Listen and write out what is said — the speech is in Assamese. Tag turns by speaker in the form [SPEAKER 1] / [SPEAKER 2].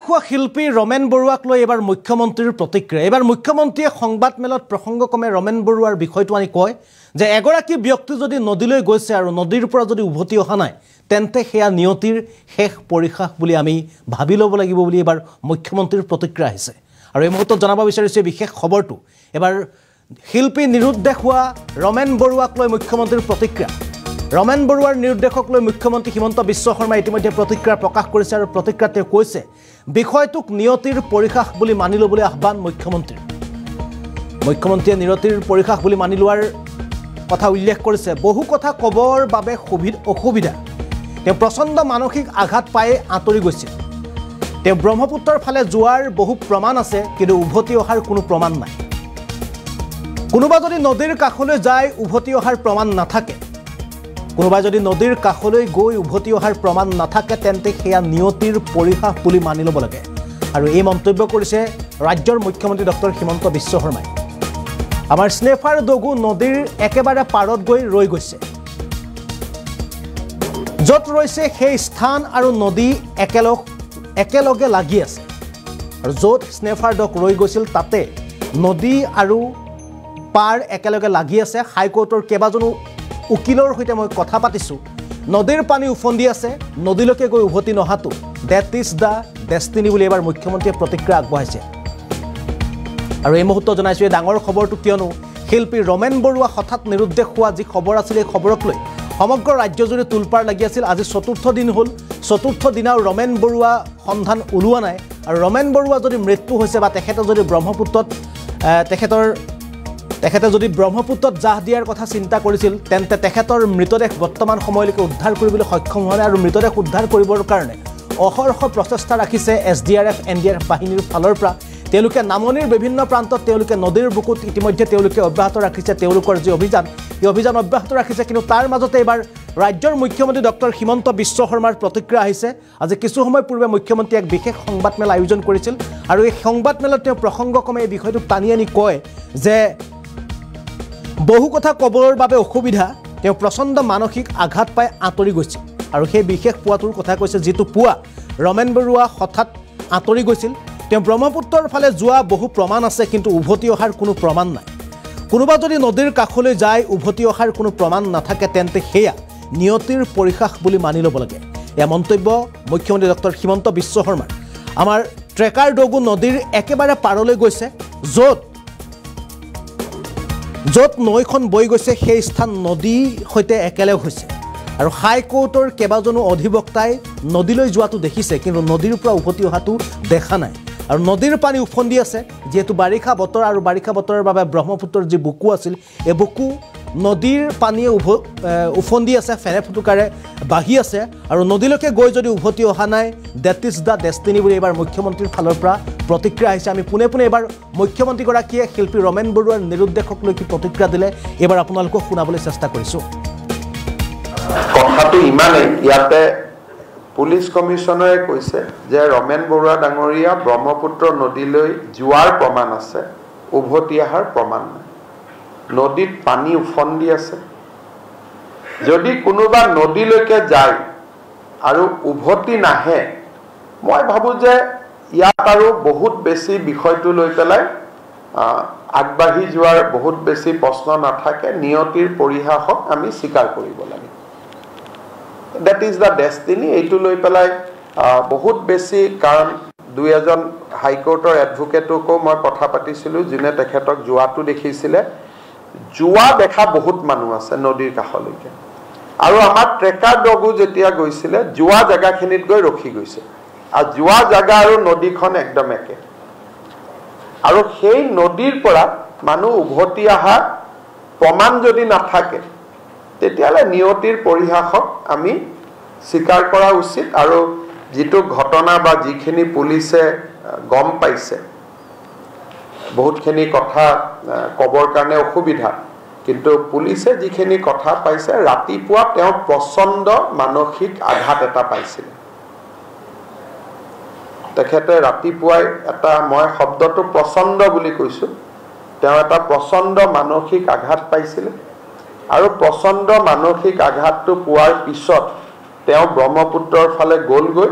[SPEAKER 1] শিল্পী ৰমেন বৰুৱাক লৈ এবাৰ মুখ্যমন্ত্ৰীৰ প্ৰতিক্ৰিয়া। এবাৰ মুখ্যমন্ত্ৰীয়ে সংবাদ মেলত প্ৰসংগক্ৰমে ৰমেন বৰুৱাৰ বিষয়টো আনি কয় যে এগৰাকী ব্যক্তি যদি নদীলৈ গৈছে আৰু নদীৰ পৰা যদি উভতি অহা নাই তেন্তে সেয়া নিয়তিৰ শেষ পৰীক্ষা বুলি আমি ভাবি ল'ব লাগিব বুলি এবাৰ মুখ্যমন্ত্ৰীৰ প্ৰতিক্ৰিয়া আহিছে। আৰু এই মুহূৰ্তত জনাব বিচাৰিছে বিশেষ খবৰটো। এবাৰ শিল্পী নিৰুদ্দেশ হোৱা ৰমেন বৰুৱাক লৈ মুখ্যমন্ত্ৰীৰ প্ৰতিক্ৰিয়া। ৰমেন বৰুৱাৰ নিৰ্দেশক লৈ মুখ্যমন্ত্ৰী হিমন্ত বিশ্ব শৰ্মাই ইতিমধ্যে প্ৰতিক্ৰিয়া প্ৰকাশ কৰিছে আৰু প্ৰতিক্ৰিয়াত তেওঁ কৈছে বিষয়টোক নিয়তিৰ পৰীক্ষা বুলি মানি ল'বলৈ আহ্বান মুখ্যমন্ত্ৰীৰ। মুখ্যমন্ত্ৰীয়ে নিয়তিৰ পৰীক্ষা বুলি মানি লোৱাৰ কথা উল্লেখ কৰিছে। বহু কথা ক'বৰ বাবে অসুবিধা। তেওঁ প্ৰচণ্ড মানসিক আঘাত পাই আঁতৰি গৈছিল। তেওঁ ব্ৰহ্মপুত্ৰৰ ফালে যোৱাৰ বহু প্ৰমাণ আছে, কিন্তু উভতি অহাৰ কোনো প্ৰমাণ নাই। কোনোবা যদি নদীৰ কাষলৈ যায় উভতি অহাৰ প্ৰমাণ নাথাকে, কোনোবাই যদি নদীৰ কাষলৈ গৈ উভতি অহাৰ প্ৰমাণ নাথাকে তেন্তে সেয়া নিয়তিৰ পৰীক্ষা বুলি মানি ল'ব লাগে। আৰু এই মন্তব্য কৰিছে ৰাজ্যৰ মুখ্যমন্ত্ৰী ডক্টৰ হিমন্ত বিশ্ব শৰ্মাই। আমাৰ স্নেফাৰ ডগু নদীৰ একেবাৰে পাৰত গৈ ৰৈ গৈছে। য'ত ৰৈছে সেই স্থান আৰু নদী একেলগে লাগি আছে। আৰু য'ত স্নেফাৰ ডগ ৰৈ গৈছিল তাতে নদী আৰু পাৰ একেলগে লাগি আছে। হাইকোৰ্টৰ কেইবাজনো উকিলৰ সৈতে মই কথা পাতিছোঁ। নদীৰ পানী উফন্দি আছে, নদীলৈকে গৈ উভতি নহাটো ডেট ইজ দ্য ডেষ্টিনি বুলি এবাৰ মুখ্যমন্ত্ৰীয়ে প্ৰতিক্ৰিয়া আগবঢ়াইছে। আৰু এই মুহূৰ্তত জনাইছোঁ এই ডাঙৰ খবৰটো, কিয়নো শিল্পী ৰমেন বৰুৱা হঠাৎ নিৰুদ্দেশ হোৱা যি খবৰ আছিল এই খবৰক লৈ সমগ্ৰ ৰাজ্যজুৰি তোলপাৰ লাগি আছিল। আজি চতুৰ্থ দিন হ'ল, চতুৰ্থ দিনাও ৰমেন বৰুৱা সন্ধান ওলোৱা নাই। আৰু ৰমেন বৰুৱা যদি মৃত্যু হৈছে বা তেখেতে যদি ব্ৰহ্মপুত্ৰত তেখেতে যদি ব্ৰহ্মপুত্ৰত জাহ দিয়াৰ কথা চিন্তা কৰিছিল তেন্তে তেখেতৰ মৃতদেহ বৰ্তমান সময়লৈকে উদ্ধাৰ কৰিবলৈ সক্ষম হোৱা নাই। আৰু মৃতদেহ উদ্ধাৰ কৰিবৰ কাৰণে অহৰহ প্ৰচেষ্টা ৰাখিছে SDRF NDRF বাহিনীৰ ফালৰ পৰা। তেওঁলোকে নামনিৰ বিভিন্ন প্ৰান্তত তেওঁলোকে নদীৰ বুকুত ইতিমধ্যে তেওঁলোকে অব্যাহত ৰাখিছে তেওঁলোকৰ যি অভিযান, এই অভিযান অব্যাহত ৰাখিছে। কিন্তু তাৰ মাজতে এইবাৰ ৰাজ্যৰ মুখ্যমন্ত্ৰী ডক্টৰ হিমন্ত বিশ্ব শৰ্মাৰ প্ৰতিক্ৰিয়া আহিছে। আজি কিছু সময় পূৰ্বে মুখ্যমন্ত্ৰীয়ে এক বিশেষ সংবাদমেল আয়োজন কৰিছিল আৰু এই সংবাদমেলত তেওঁ প্ৰসংগক্ৰমে এই বিষয়টো টানি আনি কয় যে বহু কথা ক'বৰ বাবে অসুবিধা। তেওঁ প্ৰচণ্ড মানসিক আঘাত পাই আঁতৰি গৈছিল। আৰু সেই বিশেষ পুৱাটোৰ কথা কৈছে, যিটো পুৱা ৰমেন বৰুৱা হঠাৎ আঁতৰি গৈছিল। তেওঁ ব্ৰহ্মপুত্ৰৰ ফালে যোৱা বহু প্ৰমাণ আছে, কিন্তু উভতি অহাৰ কোনো প্ৰমাণ নাই। কোনোবা যদি নদীৰ কাষলৈ যায় উভতি অহাৰ কোনো প্ৰমাণ নাথাকে তেন্তে সেয়া নিয়তিৰ পৰীক্ষা বুলি মানি ল'ব লাগে। এয়া মন্তব্য মুখ্যমন্ত্ৰী ডক্টৰ হিমন্ত বিশ্ব শৰ্মাৰ। আমাৰ ট্ৰেকাৰ ডগু নদীৰ একেবাৰে পাৰলৈ গৈছে। য'ত নৈখন বৈ গৈছে সেই স্থান নদীৰ সৈতে একেলগ হৈছে। আৰু হাইকোৰ্টৰ কেইবাজনো অধিবক্তাই নদীলৈ যোৱাটো দেখিছে, কিন্তু নদীৰ পৰা উভতি অহাটো দেখা নাই। আৰু নদীৰ পানী উফন্দি আছে, যিহেতু বাৰিষা বতৰ আৰু বাৰিষা বতৰৰ বাবে ব্ৰহ্মপুত্ৰৰ যি বুকু আছিল এই বুকু নদীৰ পানীয়ে উফন্দি আছে, ফেনে ফুটুকাৰে বাঢ়ি আছে। আৰু নদীলৈকে গৈ যদি উভতি অহা নাই ডেট ইজ দ্য ডেষ্টিনি বুলি এইবাৰ মুখ্যমন্ত্ৰীৰ ফালৰ পৰা প্ৰতিক্ৰিয়া আহিছে। আমি পোনে পোনে এইবাৰ মুখ্যমন্ত্ৰীগৰাকীয়ে শিল্পী ৰমেন বৰুৱাৰ নিৰুদ্দেশক লৈ কি প্ৰতিক্ৰিয়া দিলে এইবাৰ আপোনালোকক শুনাবলৈ চেষ্টা কৰিছোঁ।
[SPEAKER 2] কথাটো ইমানেই, ইয়াতে পুলিচ কমিশ্যনাৰে কৈছে যে ৰমেন বৰুৱা ডাঙৰীয়া ব্ৰহ্মপুত্ৰ নদীলৈ যোৱাৰ প্ৰমাণ আছে, উভতি অহাৰ প্ৰমাণ নাই। নদীত পানী উফন্দি আছে। যদি কোনোবা নদীলৈকে যায় আৰু উভতি নাহে, মই ভাবোঁ যে ইয়াত আৰু বহুত বেছি বিষয়টো লৈ পেলাই আগবাঢ়ি যোৱাৰ বহুত বেছি প্ৰশ্ন নাথাকে। নিয়তিৰ পৰিহাসক আমি স্বীকাৰ কৰিব লাগে। ডেট ইজ দ্য ডেষ্টিনি এইটো লৈ পেলাই বহুত বেছি, কাৰণ দুই এজন হাইকোৰ্টৰ এডভোকেটকো মই কথা পাতিছিলোঁ যোনে তেখেতক যোৱাটো দেখিছিলে। যোৱা দেখা বহুত মানুহ আছে নদীৰ কাষলৈকে। আৰু আমাৰ ট্ৰেকাৰ ডগু যেতিয়া গৈছিলে যোৱা জেগাখিনিত গৈ ৰখি গৈছে। আৰু যোৱা জেগা আৰু নদীখন একদম একে। আৰু সেই নদীৰ পৰা মানুহ উভতি অহা প্ৰমাণ যদি নাথাকে তেতিয়াহ'লে নিয়তিৰ পৰিহাসক আমি স্বীকাৰ কৰা উচিত। আৰু যিটো ঘটনা বা যিখিনি পুলিচে গম পাইছে, বহুতখিনি কথা ক'বৰ কাৰণে অসুবিধা, কিন্তু পুলিচে যিখিনি কথা পাইছে, ৰাতিপুৱা তেওঁ প্ৰচণ্ড মানসিক আঘাত এটা পাইছিল। তেখেতে ৰাতিপুৱাই এটা, মই শব্দটো প্ৰচণ্ড বুলি কৈছোঁ, তেওঁ এটা প্ৰচণ্ড মানসিক আঘাত পাইছিলে। আৰু প্ৰচণ্ড মানসিক আঘাতটো পোৱাৰ পিছত তেওঁ ব্ৰহ্মপুত্ৰৰ ফালে গ'লগৈ